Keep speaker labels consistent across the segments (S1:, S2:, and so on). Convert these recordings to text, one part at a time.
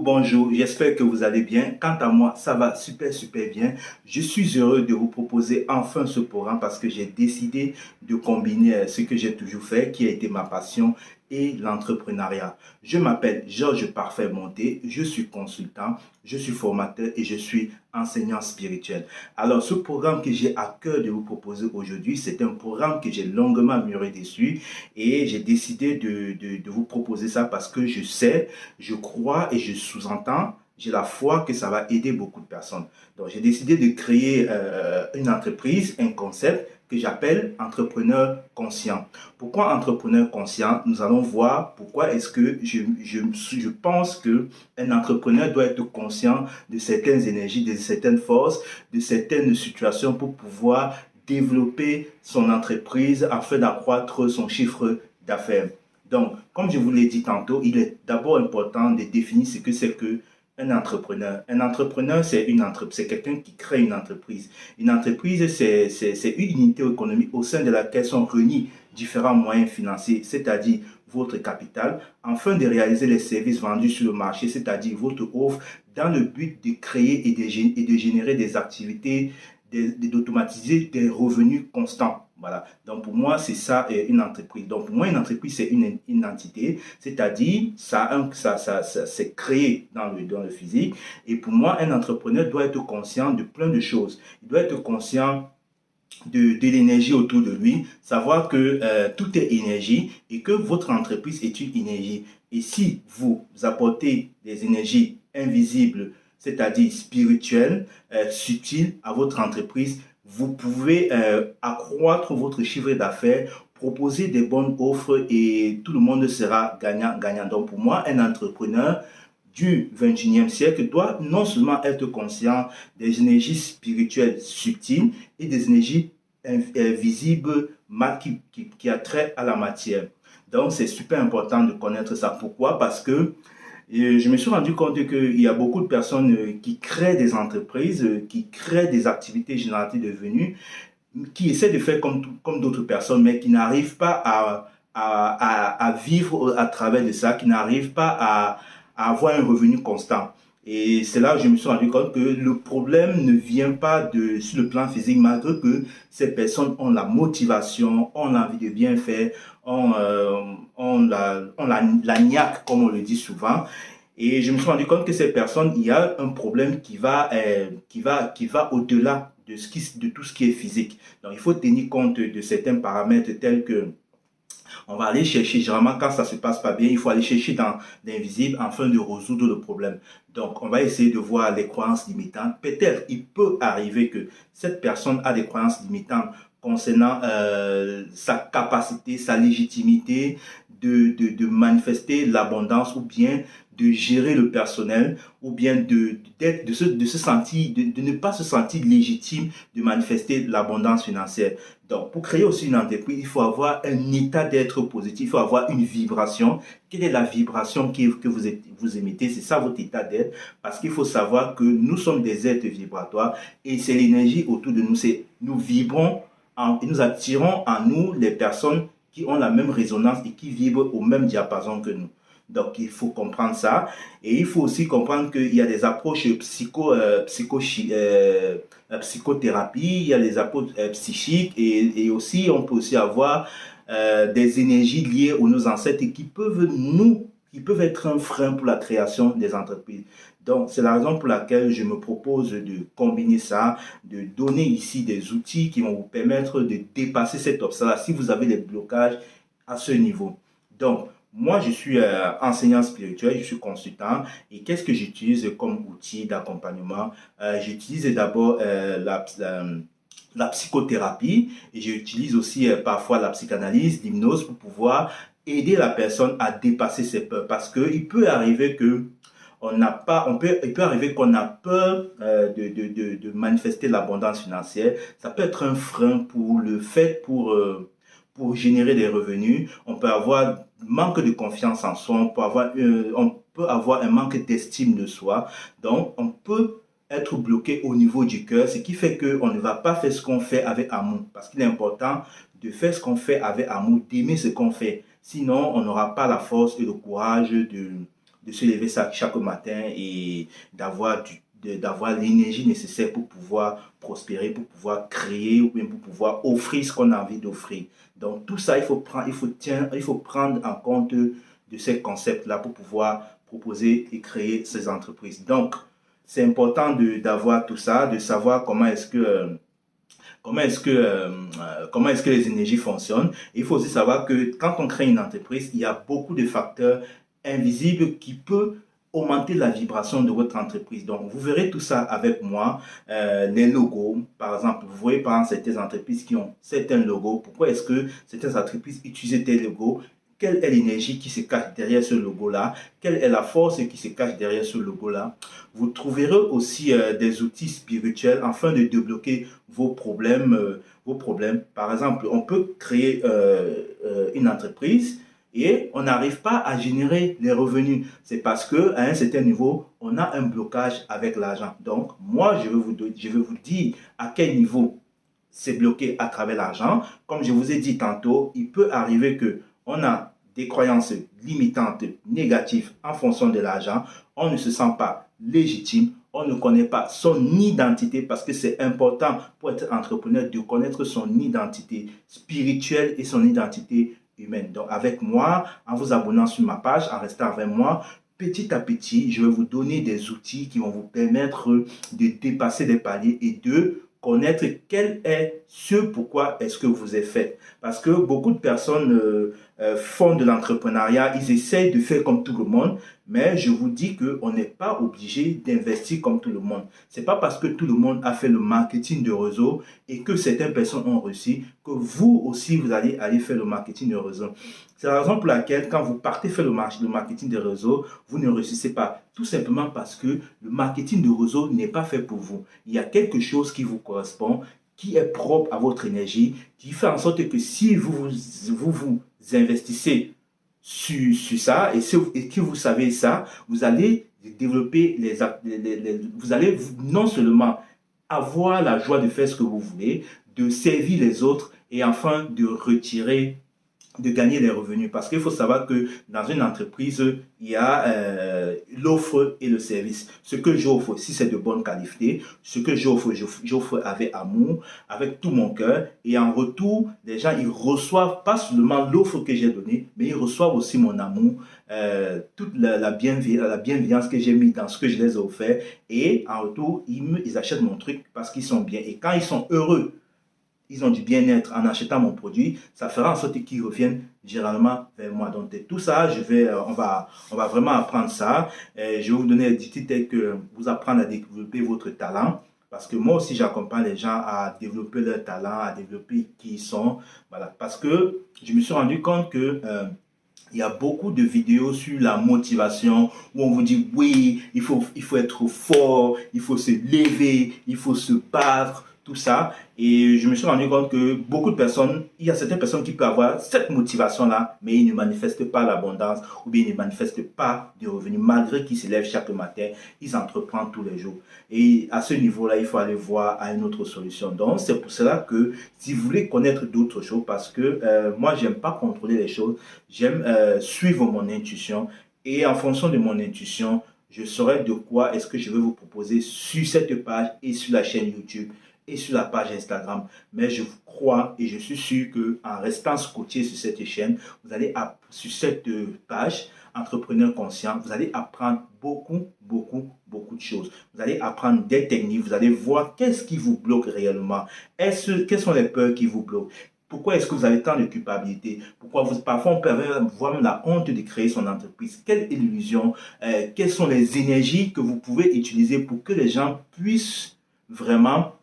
S1: bonjour, j'espère que vous allez bien. Quant à moi, ça va super bien. Je suis heureux de vous proposer enfin ce programme parce que j'ai décidé de combiner ce que j'ai toujours fait, qui a été ma passion, et l'entrepreneuriat. Je m'appelle Georges Parfait Monté, je suis consultant, je suis formateur et je suis enseignant spirituel. Alors, ce programme que j'ai à cœur de vous proposer aujourd'hui, c'est un programme que j'ai longuement mûri dessus et j'ai décidé de vous proposer ça parce que je sais, je crois et je sous-entends, j'ai la foi que ça va aider beaucoup de personnes. Donc, j'ai décidé de créer une entreprise, un concept que j'appelle entrepreneur conscient. Pourquoi entrepreneur conscient? Nous allons voir pourquoi est-ce que je pense qu'un entrepreneur doit être conscient de certaines énergies, de certaines forces, de certaines situations pour pouvoir développer son entreprise afin d'accroître son chiffre d'affaires. Donc, comme je vous l'ai dit tantôt, il est d'abord important de définir ce que c'est que un entrepreneur. Un entrepreneur, c'est quelqu'un qui crée une entreprise. Une entreprise, c'est une unité économique au sein de laquelle sont réunis différents moyens financiers, c'est-à-dire votre capital, afin de réaliser les services vendus sur le marché, c'est-à-dire votre offre, dans le but de créer et de générer des activités, d'automatiser des revenus constants. Voilà. Donc, pour moi, c'est ça une entreprise. Donc, pour moi, une entreprise, c'est une entité, c'est-à-dire, c'est créé dans le physique. Et pour moi, un entrepreneur doit être conscient de plein de choses. Il doit être conscient de l'énergie autour de lui, savoir que tout est énergie et que votre entreprise est une énergie. Et si vous apportez des énergies invisibles, c'est-à-dire spirituelles, subtiles à votre entreprise, vous pouvez accroître votre chiffre d'affaires, proposer des bonnes offres et tout le monde sera gagnant-gagnant. Donc pour moi, un entrepreneur du 21e siècle doit non seulement être conscient des énergies spirituelles subtiles et des énergies visibles qui a trait à la matière. Donc c'est super important de connaître ça. Pourquoi? Parce que je me suis rendu compte qu'il y a beaucoup de personnes qui créent des entreprises, qui créent des activités génératrices de revenus, qui essaient de faire comme d'autres personnes, mais qui n'arrivent pas à vivre à travers de ça, qui n'arrivent pas à avoir un revenu constant. Et c'est là que je me suis rendu compte que le problème ne vient pas sur le plan physique, malgré que ces personnes ont la motivation, ont l'envie de bien faire, ont la niaque, comme on le dit souvent. Et je me suis rendu compte que ces personnes, il y a un problème qui va au-delà de tout ce qui est physique. Donc, il faut tenir compte de certains paramètres tels que on va aller chercher, généralement quand ça se passe pas bien, il faut aller chercher dans l'invisible afin de résoudre le problème. Donc, on va essayer de voir les croyances limitantes. Peut-être il peut arriver que cette personne a des croyances limitantes concernant sa capacité, sa légitimité de manifester l'abondance ou bien de gérer le personnel ou bien de se sentir, de ne pas se sentir légitime de manifester l'abondance financière. Donc, pour créer aussi une entreprise, il faut avoir un état d'être positif, il faut avoir une vibration. Quelle est la vibration que vous émettez? C'est ça votre état d'être, parce qu'il faut savoir que nous sommes des êtres vibratoires et c'est l'énergie autour de nous. Nous vibrons et nous attirons en nous les personnes qui ont la même résonance et qui vibrent au même diapason que nous. Donc, il faut comprendre ça. Et il faut aussi comprendre qu'il y a des approches psychothérapie, il y a des approches psychiques et aussi, on peut aussi avoir des énergies liées aux nos ancêtres et qui peuvent être un frein pour la création des entreprises. Donc, c'est la raison pour laquelle je me propose de combiner ça, de donner ici des outils qui vont vous permettre de dépasser cet obstacle si vous avez des blocages à ce niveau. Donc, moi, je suis enseignant spirituel, je suis consultant et qu'est-ce que j'utilise comme outil d'accompagnement? J'utilise d'abord la psychothérapie et j'utilise aussi parfois la psychanalyse, l'hypnose pour pouvoir aider la personne à dépasser ses peurs parce qu'il peut arriver que il peut arriver qu'on a peur de manifester l'abondance financière. Ça peut être un frein pour générer des revenus. On peut avoir manque de confiance en soi, on peut avoir un manque d'estime de soi. Donc, on peut être bloqué au niveau du cœur, ce qui fait qu'on ne va pas faire ce qu'on fait avec amour. Parce qu'il est important de faire ce qu'on fait avec amour, d'aimer ce qu'on fait. Sinon, on n'aura pas la force et le courage de se lever chaque matin et d'avoir d'avoir l'énergie nécessaire pour pouvoir prospérer, pour pouvoir créer ou bien pour pouvoir offrir ce qu'on a envie d'offrir. Donc tout ça, il faut prendre en compte de ces concepts-là pour pouvoir proposer et créer ces entreprises. Donc, c'est important d'avoir tout ça, de savoir comment est-ce que les énergies fonctionnent. Il faut aussi savoir que quand on crée une entreprise, il y a beaucoup de facteurs invisibles qui peuvent augmenter la vibration de votre entreprise. Donc, vous verrez tout ça avec moi. Les logos, par exemple, vous voyez par exemple certaines entreprises qui ont certains logos. Pourquoi est-ce que certaines entreprises utilisent tes logos? Quelle est l'énergie qui se cache derrière ce logo-là? Quelle est la force qui se cache derrière ce logo-là? Vous trouverez aussi des outils spirituels afin de débloquer vos problèmes. Par exemple, on peut créer une entreprise et on n'arrive pas à générer les revenus. C'est parce qu'à un certain niveau, on a un blocage avec l'argent. Donc, moi, je vais vous dire à quel niveau c'est bloqué à travers l'argent. Comme je vous ai dit tantôt, il peut arriver que on a des croyances limitantes, négatives en fonction de l'argent. On ne se sent pas légitime. On ne connaît pas son identité parce que c'est important pour être entrepreneur de connaître son identité spirituelle et son identité humaine. Donc avec moi, en vous abonnant sur ma page, en restant avec moi, petit à petit, je vais vous donner des outils qui vont vous permettre de dépasser des paliers et de connaître quel est ce pourquoi est-ce que vous êtes fait. Parce que beaucoup de personnes font de l'entrepreneuriat, ils essayent de faire comme tout le monde, mais je vous dis qu'on n'est pas obligé d'investir comme tout le monde. C'est pas parce que tout le monde a fait le marketing de réseau et que certaines personnes ont réussi que vous aussi vous allez aller faire le marketing de réseau. C'est la raison pour laquelle quand vous partez faire le marketing de réseau, vous ne réussissez pas. Tout simplement parce que le marketing de réseau n'est pas fait pour vous. Il y a quelque chose qui vous correspond, qui est propre à votre énergie, qui fait en sorte que si vous investissez sur ça et que vous savez ça, vous allez développer vous allez non seulement avoir la joie de faire ce que vous voulez, de servir les autres et enfin de gagner des revenus. Parce qu'il faut savoir que dans une entreprise, il y a l'offre et le service. Ce que j'offre, si c'est de bonne qualité, ce que j'offre avec amour, avec tout mon cœur. Et en retour, les gens, ils reçoivent pas seulement l'offre que j'ai donnée, mais ils reçoivent aussi mon amour, toute la bienveillance que j'ai mis dans ce que je les ai offert. Et en retour, ils achètent mon truc parce qu'ils sont bien. Et quand ils sont heureux, ils ont du bien-être en achetant mon produit, ça fera en sorte qu'ils reviennent généralement vers moi. Donc tout ça, on va vraiment apprendre ça. Je vais vous donner des tips tels que vous apprendre à développer votre talent. Parce que moi aussi, j'accompagne les gens à développer leur talent, à développer qui ils sont. Voilà. Parce que je me suis rendu compte que il y a beaucoup de vidéos sur la motivation où on vous dit oui, il faut être fort, il faut se lever, il faut se battre, tout ça. Et je me suis rendu compte que beaucoup de personnes, il y a certaines personnes qui peuvent avoir cette motivation-là, mais ils ne manifestent pas l'abondance ou bien ils ne manifestent pas de revenus malgré qu'ils se lèvent chaque matin, ils entreprennent tous les jours. Et à ce niveau-là, il faut aller voir à une autre solution. Donc, c'est pour cela que si vous voulez connaître d'autres choses, parce que moi, j'aime pas contrôler les choses, j'aime suivre mon intuition et en fonction de mon intuition, je saurai de quoi est-ce que je vais vous proposer sur cette page et sur la chaîne YouTube et sur la page Instagram. Mais je vous crois et je suis sûr qu'en restant scotché sur cette chaîne, vous allez sur cette page Entrepreneur Conscient, vous allez apprendre beaucoup de choses. Vous allez apprendre des techniques, vous allez voir qu'est-ce qui vous bloque réellement. Quelles sont les peurs qui vous bloquent? Pourquoi est-ce que vous avez tant de culpabilité? Parfois on peut avoir même la honte de créer son entreprise. Quelle est l'illusion? Quelles sont les énergies que vous pouvez utiliser pour que les gens puissent vraiment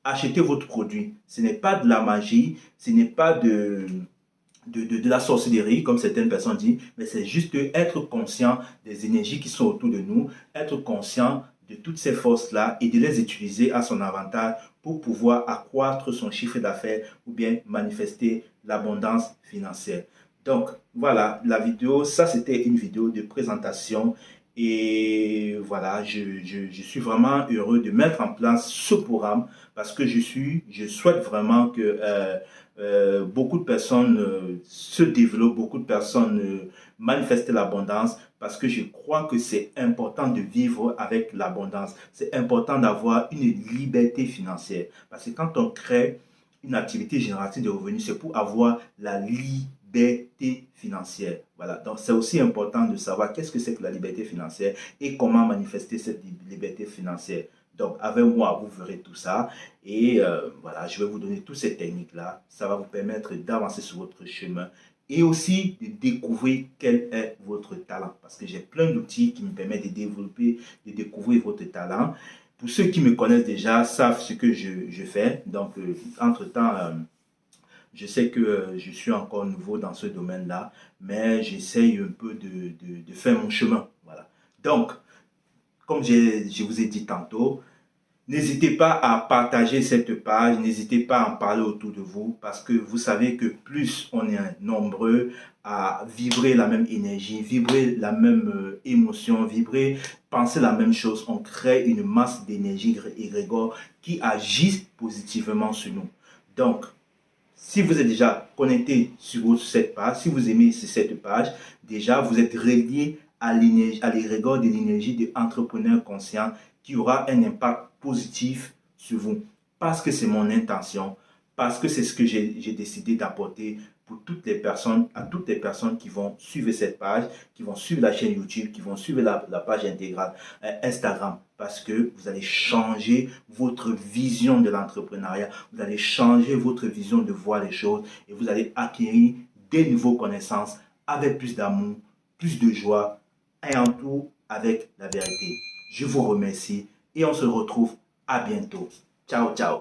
S1: acheter votre produit? Ce n'est pas de la magie, ce n'est pas de la sorcellerie, comme certaines personnes disent, mais c'est juste être conscient des énergies qui sont autour de nous, être conscient de toutes ces forces-là et de les utiliser à son avantage pour pouvoir accroître son chiffre d'affaires ou bien manifester l'abondance financière. Donc, voilà, la vidéo, ça c'était une vidéo de présentation et voilà, je suis vraiment heureux de mettre en place ce programme parce que je souhaite vraiment que beaucoup de personnes se développent, beaucoup de personnes manifester l'abondance parce que je crois que c'est important de vivre avec l'abondance. C'est important d'avoir une liberté financière. Parce que quand on crée une activité génératrice de revenus, c'est pour avoir la liberté financière. Voilà. Donc, c'est aussi important de savoir qu'est-ce que c'est que la liberté financière et comment manifester cette liberté financière. Donc, avec moi, vous verrez tout ça. Et voilà, je vais vous donner toutes ces techniques-là. Ça va vous permettre d'avancer sur votre chemin et aussi de découvrir quel est votre talent. Parce que j'ai plein d'outils qui me permettent de développer, de découvrir votre talent. Pour ceux qui me connaissent déjà, savent ce que je fais. Donc, entre-temps, je sais que je suis encore nouveau dans ce domaine-là, mais j'essaye un peu de faire mon chemin. Voilà. Donc, comme je vous ai dit tantôt, n'hésitez pas à partager cette page, n'hésitez pas à en parler autour de vous parce que vous savez que plus on est nombreux à vibrer la même énergie, vibrer la même émotion, vibrer, penser la même chose, on crée une masse d'énergie égrégore qui agit positivement sur nous. Donc, si vous êtes déjà connecté sur cette page, si vous aimez cette page, déjà vous êtes relié à l'égregor de l'énergie de l'entrepreneur conscient qui aura un impact positif sur vous. Parce que c'est mon intention, parce que c'est ce que j'ai décidé d'apporter pour toutes les personnes, à toutes les personnes qui vont suivre cette page, qui vont suivre la chaîne YouTube, qui vont suivre la page intégrale Instagram. Parce que vous allez changer votre vision de l'entrepreneuriat, vous allez changer votre vision de voir les choses et vous allez acquérir des nouvelles connaissances avec plus d'amour, plus de joie et en tout avec la vérité. Je vous remercie et on se retrouve à bientôt. Ciao, ciao.